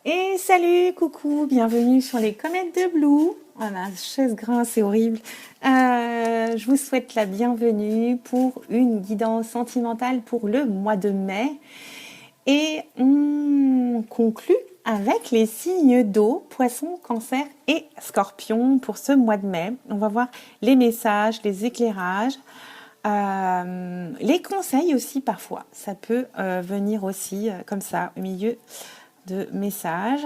Et salut, coucou, bienvenue sur les comètes de Blue. Ah, ma chaise grince, c'est horrible. Je vous souhaite la bienvenue pour une guidance sentimentale pour le mois de mai. Et on conclut avec les signes d'eau, poisson, cancer et scorpion pour ce mois de mai. On va voir les messages, les éclairages, les conseils aussi parfois. Ça peut venir aussi comme ça au milieu de messages.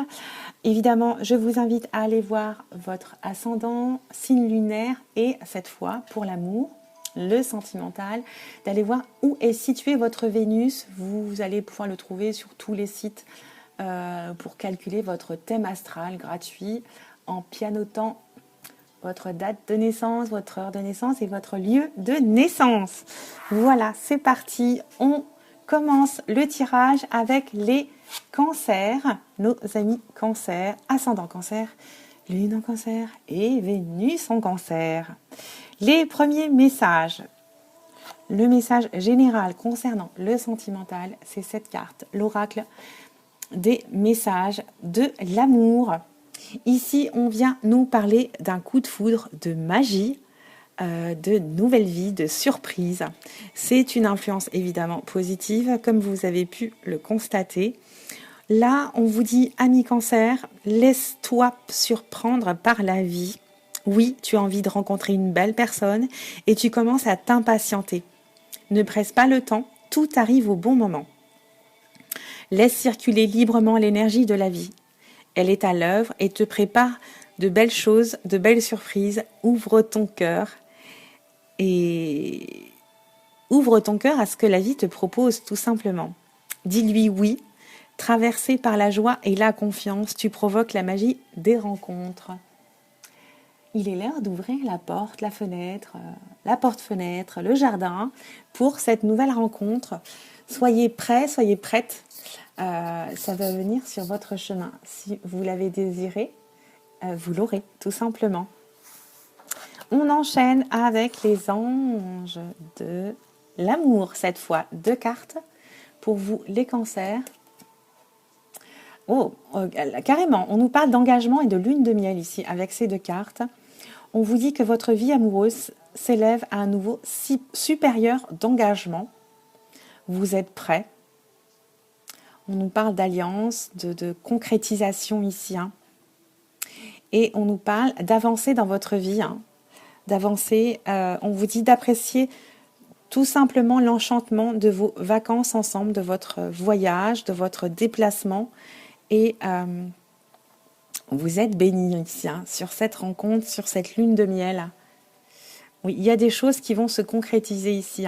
Évidemment, je vous invite à aller voir votre ascendant, signe lunaire et cette fois, pour l'amour, le sentimental, d'aller voir où est situé votre Vénus. Vous allez pouvoir le trouver sur tous les sites pour calculer votre thème astral gratuit en pianotant votre date de naissance, votre heure de naissance et votre lieu de naissance. Voilà, c'est parti. On commence le tirage avec les cancers, nos amis cancer, ascendant cancer, lune en cancer et Vénus en cancer. Les premiers messages. Le message général concernant le sentimental, c'est cette carte, l'oracle des messages de l'amour. Ici, on vient nous parler d'un coup de foudre, de magie, de nouvelle vie, de surprise. C'est une influence évidemment positive, comme vous avez pu le constater. Là, on vous dit, ami cancer, laisse-toi surprendre par la vie. Oui, tu as envie de rencontrer une belle personne et tu commences à t'impatienter. Ne presse pas le temps, tout arrive au bon moment. Laisse circuler librement l'énergie de la vie. Elle est à l'œuvre et te prépare de belles choses, de belles surprises. Ouvre ton cœur et ouvre ton cœur à ce que la vie te propose tout simplement. Dis-lui oui. Traversé par la joie et la confiance, tu provoques la magie des rencontres. Il est l'heure d'ouvrir la porte, la fenêtre, la porte-fenêtre, le jardin pour cette nouvelle rencontre. Soyez prêts, soyez prêtes. Ça va venir sur votre chemin. Si vous l'avez désiré, vous l'aurez, tout simplement. On enchaîne avec les anges de l'amour, cette fois. 2 cartes pour vous, les cancers. Oh, carrément, on nous parle d'engagement et de lune de miel ici, avec ces 2 cartes. On vous dit que votre vie amoureuse s'élève à un niveau supérieur d'engagement. Vous êtes prêts. On nous parle d'alliance, de concrétisation ici. Et on nous parle d'avancer dans votre vie. D'avancer, on vous dit d'apprécier tout simplement l'enchantement de vos vacances ensemble, de votre voyage, de votre déplacement. Et vous êtes bénis ici, sur cette rencontre, sur cette lune de miel. Oui, il y a des choses qui vont se concrétiser ici.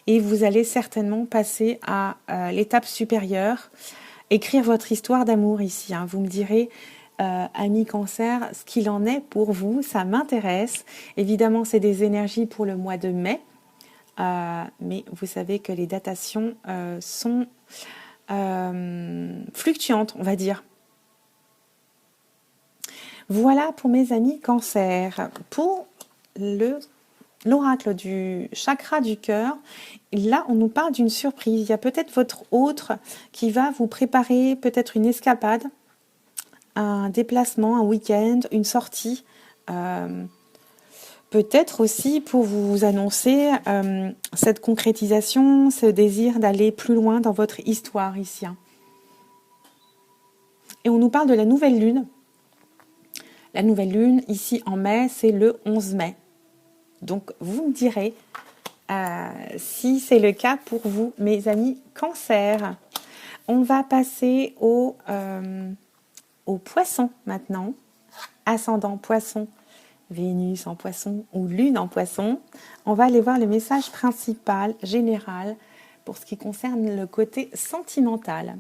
Et vous allez certainement passer à l'étape supérieure, écrire votre histoire d'amour ici. Vous me direz, ami cancer, ce qu'il en est pour vous, ça m'intéresse. Évidemment, c'est des énergies pour le mois de mai. Mais vous savez que les datations sont fluctuantes, on va dire. Voilà pour mes amis cancer. Pour l'oracle du chakra du cœur, là on nous parle d'une surprise. Il y a peut-être votre autre qui va vous préparer peut-être une escapade, un déplacement, un week-end, une sortie. Peut-être aussi pour vous annoncer cette concrétisation, ce désir d'aller plus loin dans votre histoire ici. Et on nous parle de la nouvelle lune. La nouvelle lune, ici en mai, c'est le 11 mai. Donc, vous me direz si c'est le cas pour vous, mes amis cancer. On va passer au poisson maintenant. Ascendant poisson, Vénus en poisson ou lune en poisson. On va aller voir le message principal, général, pour ce qui concerne le côté sentimental.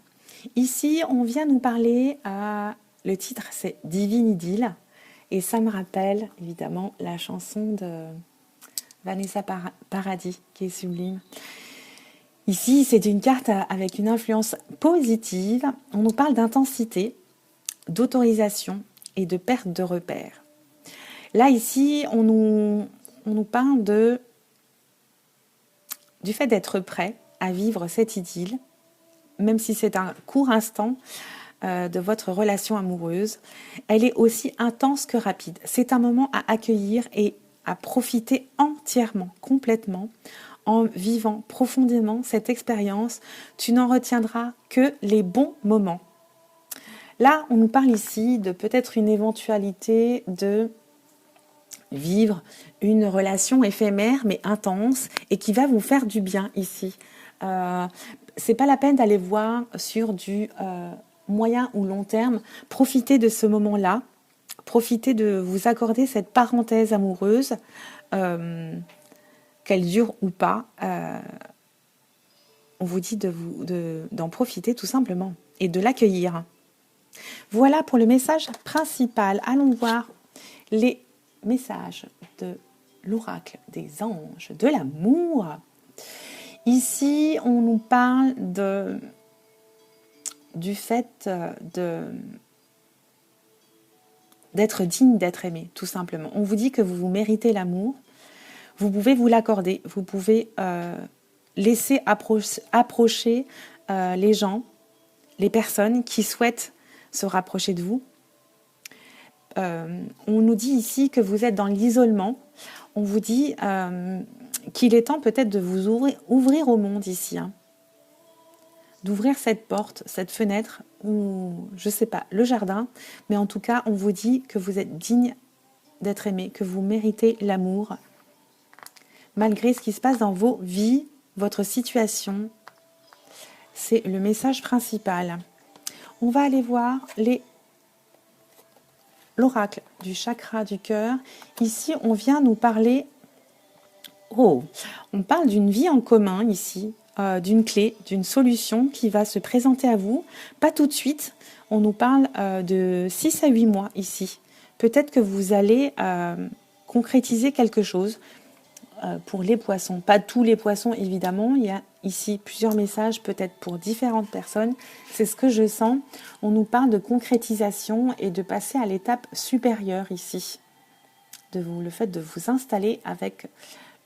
Ici, on vient nous parler, le titre c'est Divine Idylle. Et ça me rappelle évidemment la chanson de Vanessa Paradis qui est sublime. Ici, c'est une carte avec une influence positive. On nous parle d'intensité, d'autorisation et de perte de repères. Là, ici, on nous parle du fait d'être prêt à vivre cette idylle, même si c'est un court instant. de votre relation amoureuse. Elle est aussi intense que rapide. C'est un moment à accueillir et à profiter entièrement, complètement, en vivant profondément cette expérience. Tu n'en retiendras que les bons moments. Là, on nous parle ici de peut-être une éventualité de vivre une relation éphémère mais intense et qui va vous faire du bien ici. C'est pas la peine d'aller voir sur du moyen ou long terme. Profitez de ce moment-là. Profitez de vous accorder cette parenthèse amoureuse, qu'elle dure ou pas. On vous dit d'en profiter tout simplement et de l'accueillir. Voilà pour le message principal. Allons voir les messages de l'oracle des anges, de l'amour. Ici, on nous parle du fait d'être digne d'être aimé, tout simplement. On vous dit que vous méritez l'amour, vous pouvez vous l'accorder, vous pouvez laisser approcher les gens, les personnes qui souhaitent se rapprocher de vous. On nous dit ici que vous êtes dans l'isolement. On vous dit qu'il est temps peut-être de vous ouvrir au monde ici. D'ouvrir cette porte, cette fenêtre, ou je ne sais pas, le jardin. Mais en tout cas, on vous dit que vous êtes digne d'être aimé, que vous méritez l'amour. Malgré ce qui se passe dans vos vies, votre situation, c'est le message principal. On va aller voir l'oracle du chakra du cœur. Ici, on vient nous parler... on parle d'une vie en commun ici, d'une clé, d'une solution qui va se présenter à vous. Pas tout de suite, on nous parle de 6 à 8 mois ici. Peut-être que vous allez concrétiser quelque chose pour les poissons. Pas tous les poissons, évidemment. Il y a ici plusieurs messages, peut-être pour différentes personnes. C'est ce que je sens. On nous parle de concrétisation et de passer à l'étape supérieure ici. Le fait de vous installer avec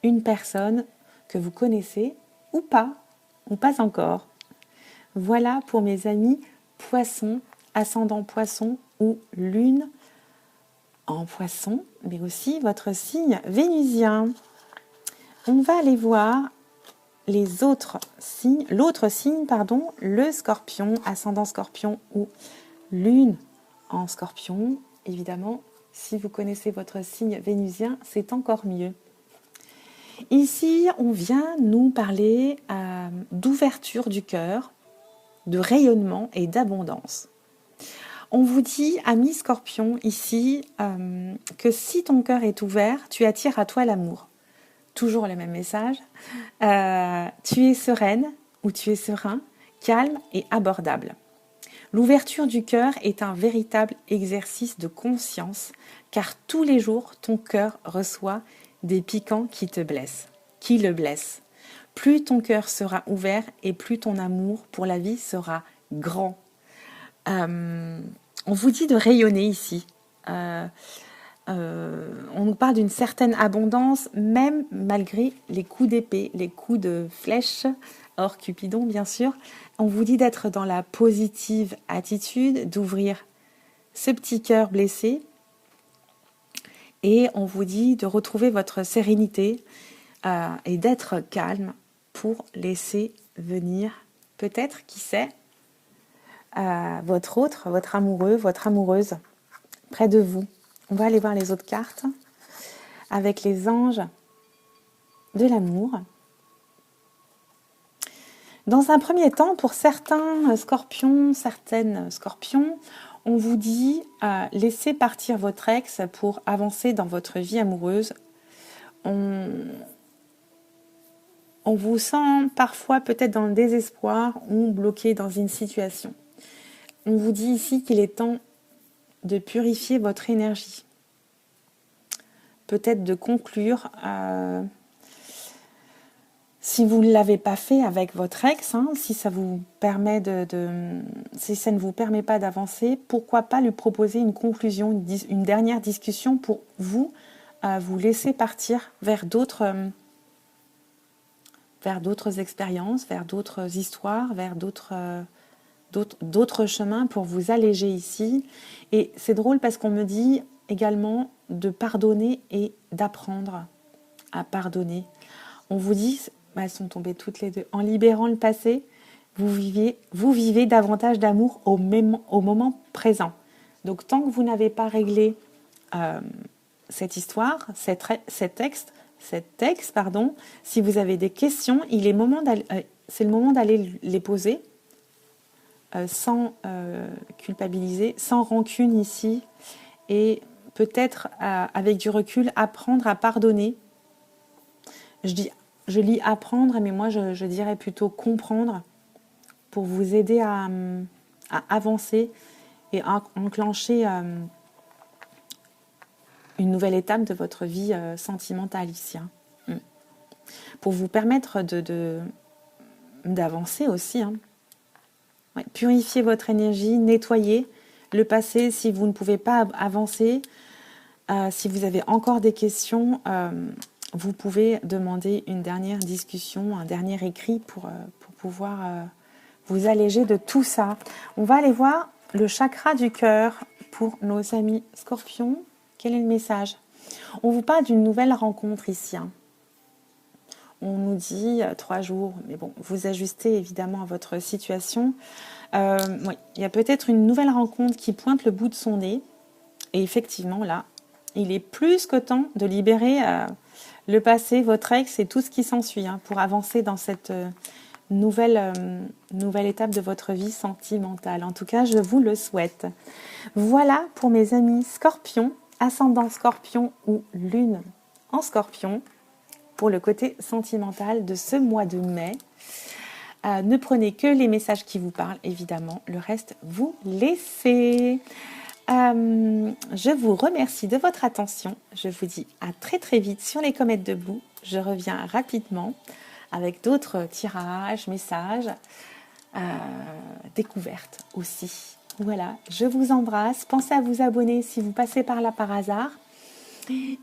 une personne que vous connaissez ou pas encore. Voilà pour mes amis poissons, ascendant poisson ou lune en poisson, mais aussi votre signe vénusien. On va aller voir l'autre signe, le scorpion, ascendant scorpion ou lune en scorpion. Évidemment, si vous connaissez votre signe vénusien, c'est encore mieux. Ici, on vient nous parler d'ouverture du cœur, de rayonnement et d'abondance. On vous dit, ami Scorpion, ici, que si ton cœur est ouvert, tu attires à toi l'amour. Toujours le même message. Tu es sereine ou tu es serein, calme et abordable. L'ouverture du cœur est un véritable exercice de conscience, car tous les jours, ton cœur reçoit des piquants qui le blessent. Plus ton cœur sera ouvert et plus ton amour pour la vie sera grand. On vous dit de rayonner ici. On nous parle d'une certaine abondance, même malgré les coups d'épée, les coups de flèche, hors Cupidon bien sûr. On vous dit d'être dans la positive attitude, d'ouvrir ce petit cœur blessé. Et on vous dit de retrouver votre sérénité et d'être calme pour laisser venir, peut-être, qui sait, votre amoureux, votre amoureuse près de vous. On va aller voir les autres cartes avec les anges de l'amour. Dans un premier temps, pour certaines scorpions, on vous dit laissez partir votre ex pour avancer dans votre vie amoureuse. On vous sent parfois peut-être dans le désespoir ou bloqué dans une situation. On vous dit ici qu'il est temps de purifier votre énergie. Peut-être de conclure, si vous ne l'avez pas fait avec votre ex, si ça vous permet si ça ne vous permet pas d'avancer, pourquoi pas lui proposer une conclusion, une dernière discussion pour vous laisser partir vers d'autres expériences, vers d'autres histoires, vers d'autres d'autres chemins pour vous alléger ici. Et c'est drôle parce qu'on me dit également de pardonner et d'apprendre à pardonner. On vous dit, elles sont tombées toutes les deux, en libérant le passé, vous vivez davantage d'amour au moment présent. Donc tant que vous n'avez pas réglé cette histoire, cet texte, si vous avez des questions, c'est le moment d'aller les poser sans culpabiliser, sans rancune ici, et peut-être avec du recul, apprendre à pardonner. Je lis apprendre, mais moi je dirais plutôt comprendre, pour vous aider à avancer et à enclencher une nouvelle étape de votre vie sentimentale ici. Pour vous permettre d'avancer aussi. Ouais, purifiez votre énergie, nettoyez le passé si vous ne pouvez pas avancer. Si vous avez encore des questions, vous pouvez demander une dernière discussion, un dernier écrit pour pouvoir vous alléger de tout ça. On va aller voir le chakra du cœur pour nos amis scorpions. Quel est le message? On vous parle d'une nouvelle rencontre ici. On nous dit 3 jours, mais bon, vous ajustez évidemment à votre situation. Oui, il y a peut-être une nouvelle rencontre qui pointe le bout de son nez. Et effectivement, là, il est plus que temps de libérer le passé, votre ex et tout ce qui s'ensuit pour avancer dans cette nouvelle étape de votre vie sentimentale. En tout cas, je vous le souhaite. Voilà pour mes amis scorpions, ascendant scorpion ou lune en scorpion, pour le côté sentimental de ce mois de mai. Ne prenez que les messages qui vous parlent, évidemment. Le reste, vous laissez. Je vous remercie de votre attention. Je vous dis à très très vite sur les comètes de Blue. Je reviens rapidement avec d'autres tirages, messages, découvertes aussi. Voilà, je vous embrasse. Pensez à vous abonner si vous passez par là par hasard.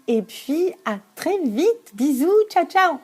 Et puis, à très vite. Bisous, ciao, ciao.